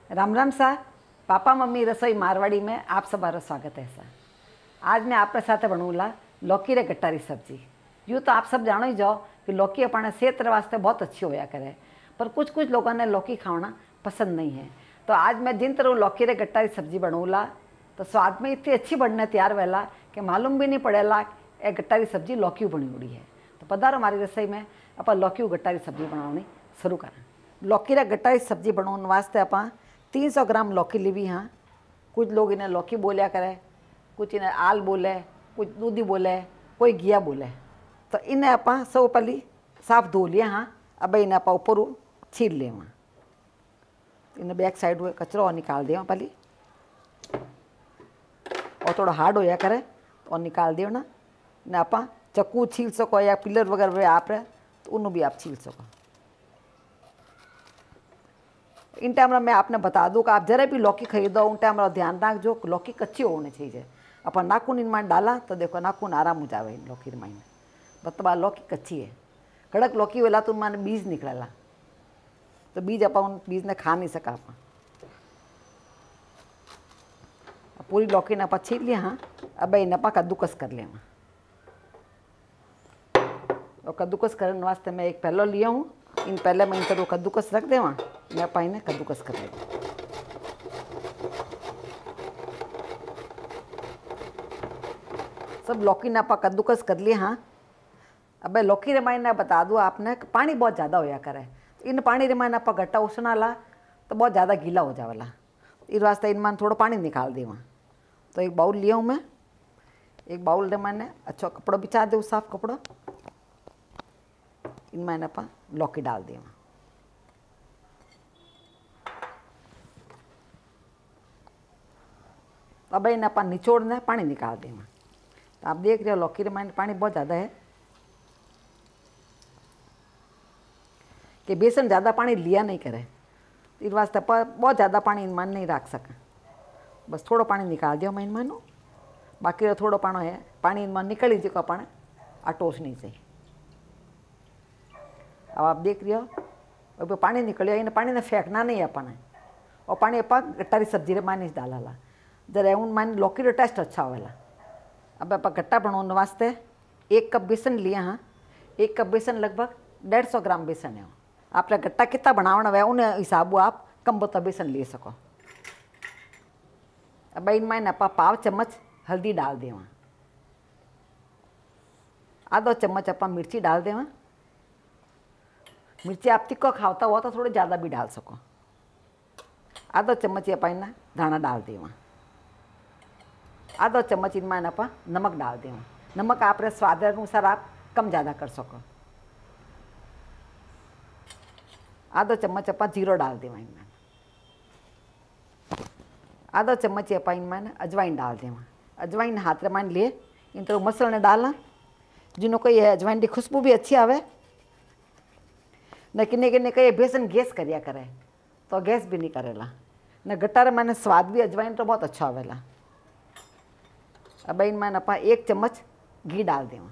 राम राम सा। Papa mummy रसोई मारवाड़ी में आप सबारो स्वागत है सा। आज मैं आपके साथ बनूला लौकी रे गट्टारी सब्जी। यूँ तो आप सब जानो ही जाओ कि लौकी अपने सेहत वास्ते बहुत अच्छी होया करे, पर कुछ कुछ लोगों ने लौकी खाना पसंद नहीं है। तो आज मैं जिन तरह लौकी रे गट्टारी सब्जी बनूला तो स्वाद में इतनी अच्छी बनने तैयार वेला कि मालूम भी नहीं पड़ेला ये गट्टारी सब्जी लौकी बनी उड़ी है। तो पधारो हमारी रसोई में आप लौकी गट्टारी सब्जी बनानी शुरू करें। लौकी रे गट्टारी सब्जी बनाने वास्ते आप 300 ग्राम लौकी लीवी। हाँ, कुछ लोग इन्हें लौकी बोलिया करे, कुछ इन्हें आल बोले, कुछ दूधी बोले, कोई घिया बोले। तो इन्हें आप सब पहली साफ धो लिया। हाँ, अब इन्हें आप ऊपर छील ले। इन्हें बैक साइड हुए कचरो निकाल दिया पहली, और थोड़ा हार्ड होया करे और निकाल दियो ना। इन्हें आप चक्कू छील सको या पिलर वगैरह आप रहे तो उन्होंने भी आप छील सको। इन टाइम मैं आपने बता दूँ कि आप जरा भी लौकी खरीदो उन टाइम ध्यान रख जो लौकी कच्ची होनी चाहिए। अपन नाखून इन में डाला तो देखो नाखून आराम हो जाए इन लौकी में। बतबा लौकी कच्ची है, कड़क लौकी वेला तो मैंने बीज निकलेला, तो बीज आप उन बीज ने खा नहीं सका। आप पूरी लौकी ने आप छील लिया। हाँ, अब इन आप कद्दूकस कर लिया। और कद्दूकस करने वास्ते मैं एक पहलो लिया हूँ। इन पहले मैं इन तरह कद्दूकस रख देवा। मैं आप इन्हें कद्दूकस कर ले। सब लौकी ने आप कद्दूकस कर लिए। हाँ, अब लौकी रे मायने बता दूँ आपने पानी बहुत ज़्यादा होया करे। इन पानी रे मायने आप गट्टा उसना ला तो बहुत ज़्यादा गीला हो जावेला। इस वास्ते इन थोड़ा पानी निकाल देवा। तो एक बाउल लिया हूँ मैं। एक बाउल रे मैंने अच्छा कपड़ा बिछा दे, साफ कपड़ा। इनमें आप लौकी डाल दें। अब इन्हें आप निचोड़ना पानी निकाल दें। तो आप देख रहे हो लौकी में पानी बहुत ज़्यादा है कि बेसन ज़्यादा पानी लिया नहीं करे। इस वास्ते बहुत ज़्यादा पानी इनमें नहीं रख सका। बस थोड़ा पानी निकाल दियो मैं इनमें। बाकी थोड़ा पानी है, पानी इनमें निकल ही जो अपन आटोस नहीं चाहिए। अब आप देख रहे हो अब पानी निकलियो। इन पानी ने फेंकना नहीं है अपन, और पानी आप गट्टारी सब्जी रे मानी डाला ला जरा उन मान लौकी रो टेस्ट अच्छा होवेला। अब आप गट्टा बनाने वास्ते 1 कप बेसन लिया। हाँ, 1 कप बेसन लगभग 150 ग्राम बेसन है। आपने गट्टा कितना बनाना है उन हिसाब आप कम बोता बेसन ले सको। अब इनमें आप पाव चम्मच हल्दी डाल देवा। आधो चम्मच आप मिर्ची डाल देवा। मिर्ची आप तिक्को खावता हो तो थोड़े ज़्यादा भी डाल सको। आधो चम्मच आप इन्हें धाना डाल देवा। आधो चम्मच इनमें आप नमक डाल देवा। नमक आप स्वाद अनुसार आप कम ज़्यादा कर सको। आधो चम्मच आप जीरो डाल देवा इनमें। आधो चम्मच आप इनमें अजवाइन डाल देवा। अजवाइन हाथ रे मान लिए इन तरह मसल ने डालना जिन्हों को ये अजवाइन की खुशबू भी अच्छी आवे। न किन्ने कहीं बेसन गैस करिया करे तो गैस भी नहीं करेला। न गट्टार मैंने स्वाद भी अजवाइन तो बहुत अच्छा आवेला। अब इनमें आप 1 चम्मच घी डाल देवा।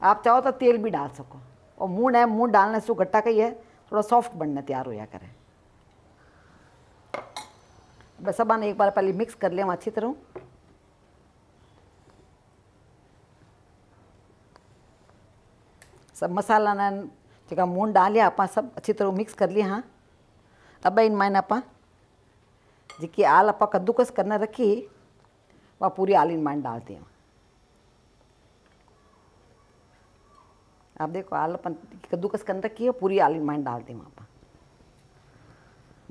आप चाहो तो तेल भी डाल सको। और मून डालने से गट्टा कही है थोड़ा सॉफ्ट बनने तैयार होया करे। बस सब एक बार पहले मिक्स कर लें अच्छी तरह। सब मसाला ना जगह मून डालिया आप सब अच्छी तरह मिक्स कर लिया। हाँ, अब इनमें आप जी आल आप कद्दूकस करना रखी वह पूरी आल इनमें डाल दें। आप देखो आल अपन कद्दूकस करना रखी है पूरी आल इनमें डाल दें। आप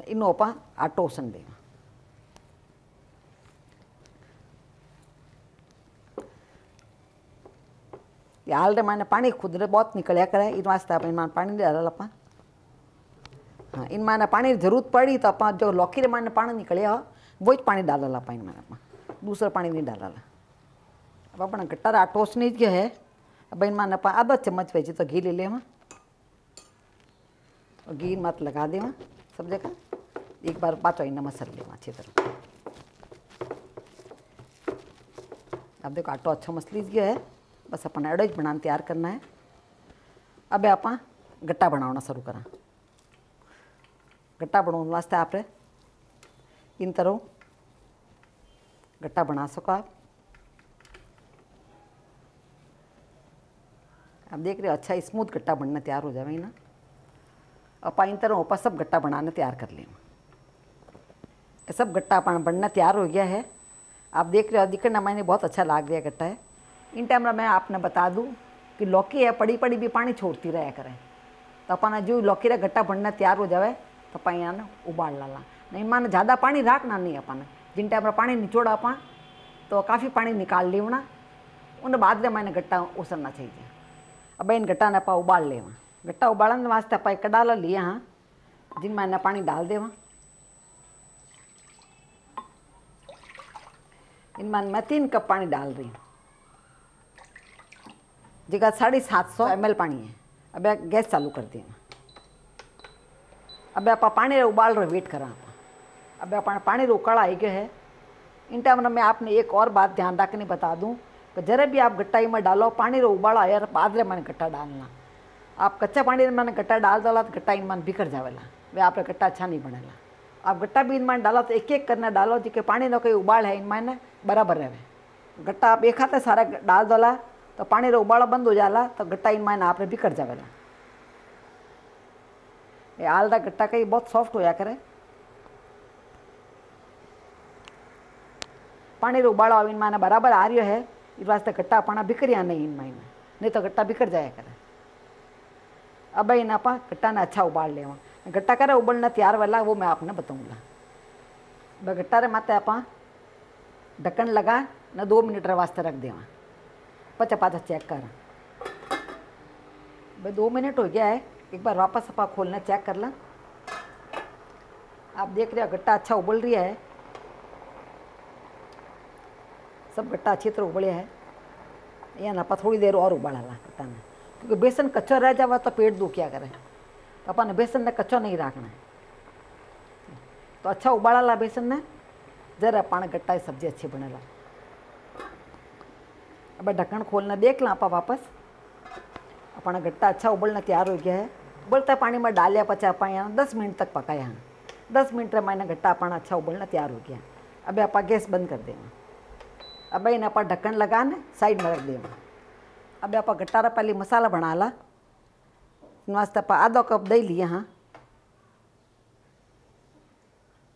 इन आप आटो उसन दें। हाल रे मैंने पानी खुद रे बहुत निकलिया करे। इन वास्ते आप इनमें पानी डाल आप। हाँ, इनमें पानी जरूरत पड़ी तो आप जो लौकी रे मैंने पानी निकलिया वो ही पानी डाल आप। इनमें आप दूसरा पानी नहीं डाला। अब अपना गट्टा आटोस नहीं जो है। अब इनमें आप आधा चम्मच वेजी तो घी ले ले। और घी मत लगा दे सब जगह। एक बार पाचो इन्हें मसल ले अच्छी तरह। अब देखो आटो अच्छा मसली गया है। बस अपन एडो ही बनाना तैयार करना है। अब आप गट्टा बनाना शुरू करा। गट्टा बनाने वास्ते आप इन तरह गट्टा बना सको। आप देख रहे हो अच्छा स्मूथ गट्टा बनना तैयार हो जाए ना। अब इन तरह ऊपर सब गट्टा बनाने तैयार कर लें। सब गट्टा बनना तैयार हो गया है। आप देख रहे हो दिखना मैंने बहुत अच्छा लाग गया गट्टा है। इन टाइम में मैं आपने बता दूं कि लौकी है पड़ी पड़ी भी पानी छोड़ती रहा करें, तो अपना जो लौकी रा गट्टा बनना तैयार हो जाए तो अपन यहाँ उबाल लाला। नहीं माने ज़्यादा पानी रखना नहीं अपन, जिन टाइम पानी निचोड़ा अपन तो काफ़ी पानी निकाल लेना, उन बाद में मैंने गट्टा उसरना चाहिए। अब इन गट्टा ने आप उबाल लेवा। गट्टा उबालने वास्ते आप एक कड़ाला लिया हाँ, जिन मैंने पानी डाल देवा। इनमें मैं 3 कप पानी डाल रही हूँ, जगह 750 ml पानी है। अब गैस चालू कर दी। अब आप पानी उबाल रहे वेट करा। अब आप पानी उकाड़ा आई गया है। इन टाइम में आपने एक और बात ध्यान रखने बता दूं कि जरा भी आप गट्टा में डालो पानी उबाला यार बाद में मैंने गट्टा डालना। आप कच्चा पानी में मैंने गट्टा डाल डाला तो गट्टा इनमान बिखर जावेला, वे आप गट्टा अच्छा नहीं बनेला। आप गट्टा भी इनमान डालो तो एक एक करना डालो, जिसके पानी न कोई उबाल है इनमान बराबर रहे। गट्टा आप एक हाथ सारा डाल डाला तो पानी उबाला बंद हो जाला, तो गट्टा इनमान आप बिखर जावेला। ये आलदा गट्टा कहीं बहुत सॉफ्ट होया करे। पानी उबाला इनमान बराबर आ रही है, इस वास्ते गट्टा अपना बिखरिया नहीं इनमान, नहीं तो गट्टा बिखर जाया करे। अब इन आप गट्टा ने अच्छा उबाल लेवा। गट्टा करे उबलना तैयार वाला वो मैं आपने बताऊँगा। गट्टा रे माते आप ढक्कन लगा न 2 मिनट वास्ते रख देवा। पचा पाचा चेक कर भाई 2 मिनट हो गया है। एक बार वापस आप खोलना चेक कर ला। आप देख रहे हो गट्टा अच्छा उबल रही है, सब गट्टा अच्छी तरह उबले है। या ना थोड़ी देर और उबाला ला गट्टा ने, क्योंकि बेसन कच्चा रह जावा तो पेट दुखिया करे, तो अपन बेसन ने कच्चा नहीं रखना है। तो अच्छा उबाला ला बेसन ने, जरा अपन गट्टा की सब्जी अच्छी बनेला। अब ढक्कन खोलना देख ला आप वापस। अपना गट्टा अच्छा उबलना तैयार हो गया है। उबलता पानी में डालिया पचा आप यहाँ 10 मिनट तक पकाया। हाँ 10 मिनट में मैंने गट्टा अपना अच्छा उबलना तैयार हो गया। अब आप गैस बंद कर देना। अब इन आप ढक्कन लगा ने साइड में रख देना। अब आप गट्टा रा पहले मसाला बना ला। इन वास्ते आप आधा कप दही लिया। हाँ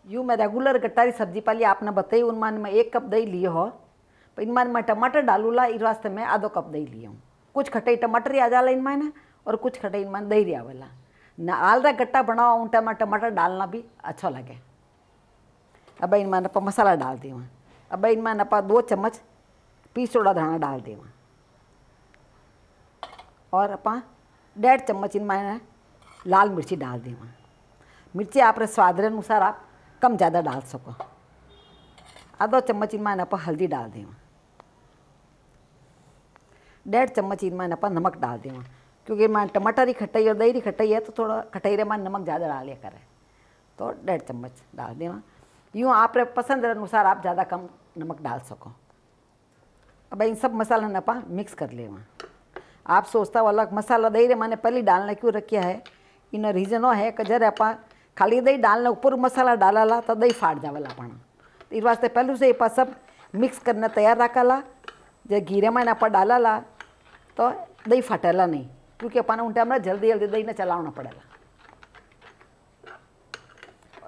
यूँ मैं रेगुलर गट्टा री सब्जी पहले आपने बताई, उनमान में 1 कप दही लिए हो। इनमान मैं टमाटर डालूला, इस वास्ते मैं आधो कप दही लिया हूँ। कुछ खटाई टमाटर आ जाला इनमान और कुछ खटाई इनमान दही रिया वाला ना। आलदा गट्टा बनाओ उन टाइम टमाटर डालना भी अच्छा लगे। अब इनमान आप मसाला डाल देवा। अब इनमान आप 2 चम्मच पीसोड़ा धाना डाल देवा और आप 1.5 चम्मच इनमान लाल मिर्ची डाल देवा। मिर्ची आप स्वाद अनुसार आप कम ज़्यादा डाल सको। आधा चम्मच इनमान आप हल्दी डाल देवा। 1.5 चम्मच इनमान आप नमक डाल देवा, क्योंकि मैं टमाटर की खटाई और दही की खटाई है तो थोड़ा खटाई रे मान नमक ज़्यादा डालिया करे, तो 1.5 चम्मच डाल देवा। यूँ आप पसंद अनुसार आप ज़्यादा कम नमक डाल सको। अब इन सब मसाला ने आप मिक्स कर लेवा। आप सोचता हो अलग मसाला दही रे मैंने पहले डालना क्यों रखिया है, इन रीज़न है कि जरा आप खाली दही डालना ऊपर मसाला डाला तो दही फाट जावेला अपना। तो इस वास्ते पहले से आप सब मिक्स करना तैयार रखा। जब घीरे में आप डाला ला तो दही फटेला नहीं, क्योंकि अपन उन टाइम जल्दी जल्दी दही ने चलाना पड़ेगा।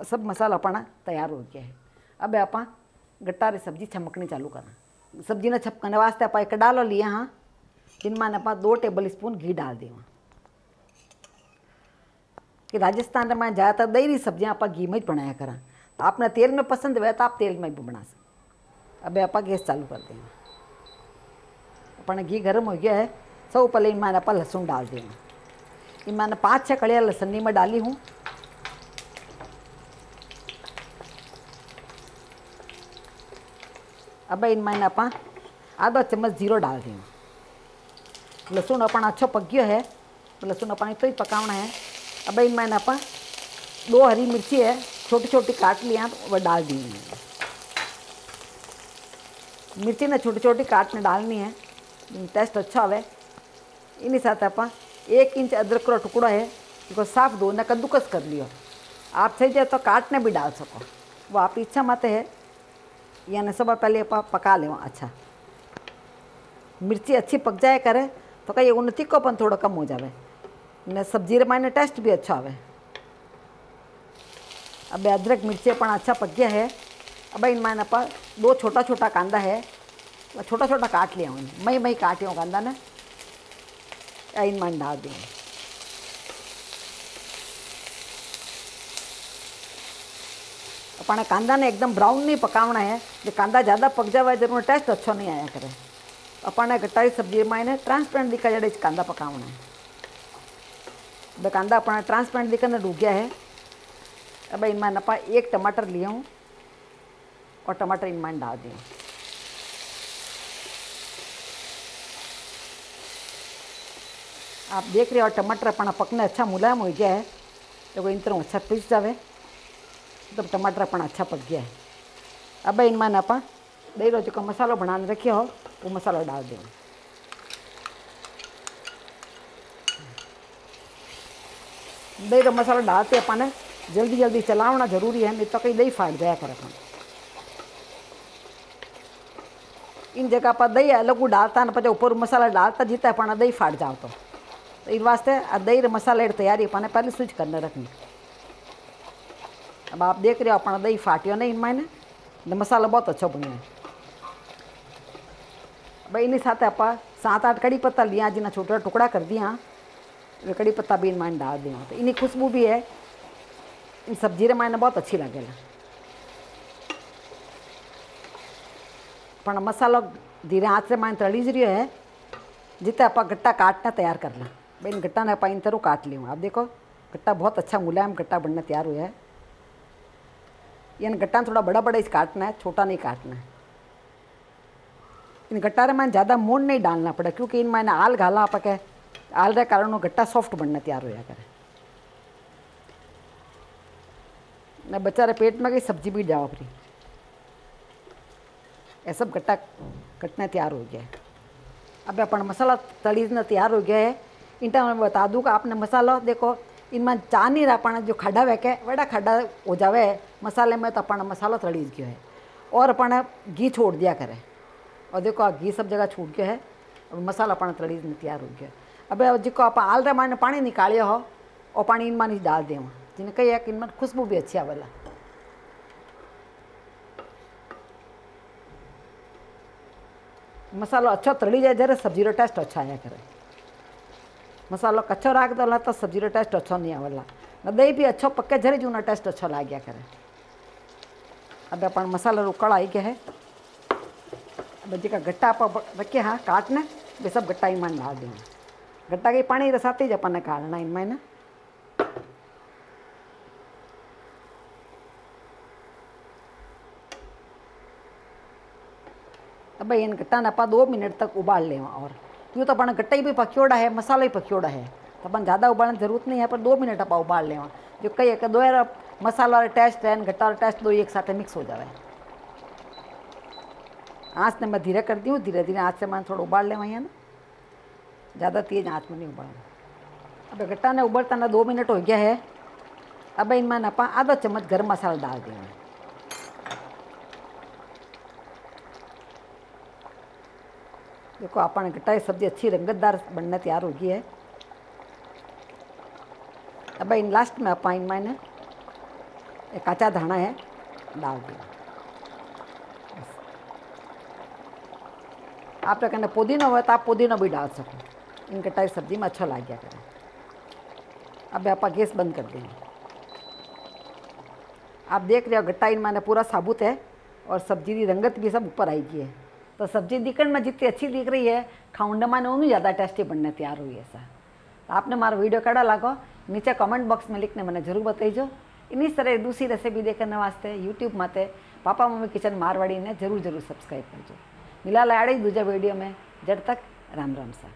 सब मसाला अपना तैयार हो गया है। अब आप गट्टा री सब्जी छमकनी चालू करा। सब्जी ने छपकने वास्ते आप एक डालो लिया। हाँ जिनमें आप 2 टेबल स्पून घी डाल देवा। कि राजस्थान में ज़्यादातर दही री सब्जियाँ आप घी में ही बनाया करा। तो आपने तेल में पसंद है तो आप तेल में भी बना सकते। अब आप गैस चालू कर देना। अपना घी गर्म हो गया है। सब पहले इनमें आप लहसुन डाल देना। इनमें 5-6 कड़ियाँ लहसुन में डाली हूँ। अब इनमें आप आधा चम्मच जीरो डाल देना। लहसुन अपना अच्छा पक गया है, तो लहसुन अपना तो ही पकाना है। अब इनमें आप 2 हरी मिर्ची है छोटी छोटी काट लिया तो वह डाल दी। मिर्ची ने छोटी छोटी काटने डालनी है, टेस्ट अच्छा होवे। इन्हीं साथ आप 1 इंच अदरक का टुकड़ा है, इसको साफ धोना कद्दूकस कर लियो। आप चाहिए तो काटने भी डाल सको, वो आप इच्छा मत है। यानी सब पहले आप पका लें अच्छा, मिर्ची अच्छी पक जाए करे तो कहीं उन तीखोपन थोड़ा कम हो जाए ने सब्जी रे मायने टेस्ट भी अच्छा आवे। अब अदरक मिर्ची पण अच्छा पक गया है। अब इन मायने आप 2 छोटा छोटा कांदा है, छोटा छोटा काट लिया हूँ, मई काटी हूँ कांदा ने, इन मायने डाल दी। अपने कांदा ने एकदम ब्राउन नहीं पकावना है, जो कांदा ज़्यादा पक जाए जरूर टेस्ट अच्छो नहीं आया करे। अपने गट्टारी सब्जी मायने ट्रांसपेरेंट दिखा जड़े कांदा पकावना है। अब कांदा अपना ट्रांसपेरेंट दिखने डूब गया है। अब इनमें नपा 1 टमाटर लिया हूँ और टमाटर इनमें डाल दिया। आप देख रहे हो टमाटर अपना पकने अच्छा मुलायम हो गया है, तो इन तरह अच्छा पीस जाए तो टमाटर अपना अच्छा पक गया है। अब इनमें आप दही रो जो मसालो बना रखे हो वो मसालो डाल दें। दही रो मसालो डालते अपन जल्दी जल्दी चलावना जरूरी है, नहीं तो कहीं दही फाट जाया कर। अपन इन जगह पर दही अलग डालता न पचे ऊपर मसाला डालता जीता अपन दही फाट जाओ तो इन वास्ते आ दही रे मसाले तैयारी अपन पहले स्विच करने रखनी। अब आप देख रहे हो अपना दही फाटियो नहीं इनमें ने मसाला बहुत अच्छा बनो है। भाई इन्हीं साथ आप 7-8 कड़ी पत्ता लिया जिन्हें छोटा टुकड़ा कर दिया, वे कड़ी पत्ता भी इनमें डाल दिया तो इन्हीं खुशबू भी है इन सब्जी रे मायने बहुत अच्छी लगेला। पण मसालो धीरे हाथ से मायने तली रही है जिते आप गट्टा काटना तैयार करना। भाई इन गट्टा ने आप इन तरह काट लियो। आप देखो गट्टा बहुत अच्छा मुलायम गट्टा बनना तैयार हुआ है। इन गट्टा थोड़ा बड़ा बड़ा इस काटना है, छोटा नहीं काटना है। इन गट्टा रे मायने ज़्यादा मोन नहीं डालना पड़े क्योंकि इन मायने आल घाला आप के आल रे कारण वो गट्टा सॉफ्ट बनना तैयार होया करे ने बेचारे पेट में कई सब्जी भी जाओ अपनी। ये सब गट्टा कटना तैयार हो गया है। अब अपन मसाला तलीजना तैयार हो गया है। इनटा मैं बता दूँ कि आपने मसाला देखो इनमें चा नहीं रहा अपन जो खड्डा वैके बड़ा खड्डा हो जावे मसाले में तो अपन मसाला तलीज गया है और अपन घी छोड़ दिया करे और देखो घी सब जगह छूट गया है। अब मसाला अपन तलीज तैयार हो गया। अब जो आप आल रे माने पानी निकालिया हो और पानी इनमें नहीं डाल दें जिन्हें कही है कि इनमें खुशबू भी अच्छी आवेला। मसालो अच्छा तली जाए जरा सब्जी रो टेस्ट अच्छा आया करे। मसालो कच्चो राख दो तो सब्जी रो टेस्ट अच्छा नहीं आवेला न दही भी अच्छो पक्के जरे जूना टेस्ट अच्छा लग गया करे। अब अपन मसाला उकड़ आई गया है। अब जी का गट्टा आप रखे हाँ काटने वे सब गट्टा इनमें डाल देंगे। गट्टा के पानी रसाते ही अपन ने काटना इनमें ना। अब भाई इन गट्टा ने आप 2 मिनट तक उबाल लें और यूँ तो अपन गट्टा ही भी पक्योड़ा है मसाला ही पक्योड़ा है तो अपन ज़्यादा उबालने की जरूरत नहीं है पर 2 मिनट आप उबाल लें जो कही है कि 2 मसाला और टेस्ट है गट्टा और टेस्ट 2 एक साथ मिक्स हो जाए। आँच ने मैं धीरे कर दी हूँ, धीरे धीरे आँच से मैं थोड़ा उबाल लें वहीं ना, ज़्यादा तेज आँच में नहीं उबालना। अब गट्टा ने उबलता ना 2 मिनट हो गया है। अब इनमें आप आधा चम्मच गर्म मसाला डाल देंगे। देखो अपन गट्टा की सब्जी अच्छी रंगतदार बनने तैयार हो गई है। अब इन लास्ट में आप इनमें काचा धाना है डाल दिया। आप कहना पुदीना हो तो आप पुदीना भी डाल सको। इन गट्टा की सब्जी में अच्छा लग गया करें। अब आप गैस बंद कर देंगे। आप देख रहे हो गट्टा इनमें पूरा साबुत है और सब्जी की रंगत भी सब ऊपर आई गई है तो सब्जी दिखने में जितनी अच्छी दिख रही है खाऊंडा माने उन्हें ज़्यादा टेस्टी बनने तैयार हुई है। ऐसा तो आपने मारा वीडियो कड़ा लागो नीचे कमेंट बॉक्स में लिखने मैंने जरूर बताइजो। इन्हीं तरह दूसरी रेसिपी देखने वास्ते यूट्यूब माते पापा मम्मी किचन मारवाड़ी ने जरूर सब्सक्राइब करजो। मिला लाड़ी दूजा वीडियो में जब तक राम राम सा।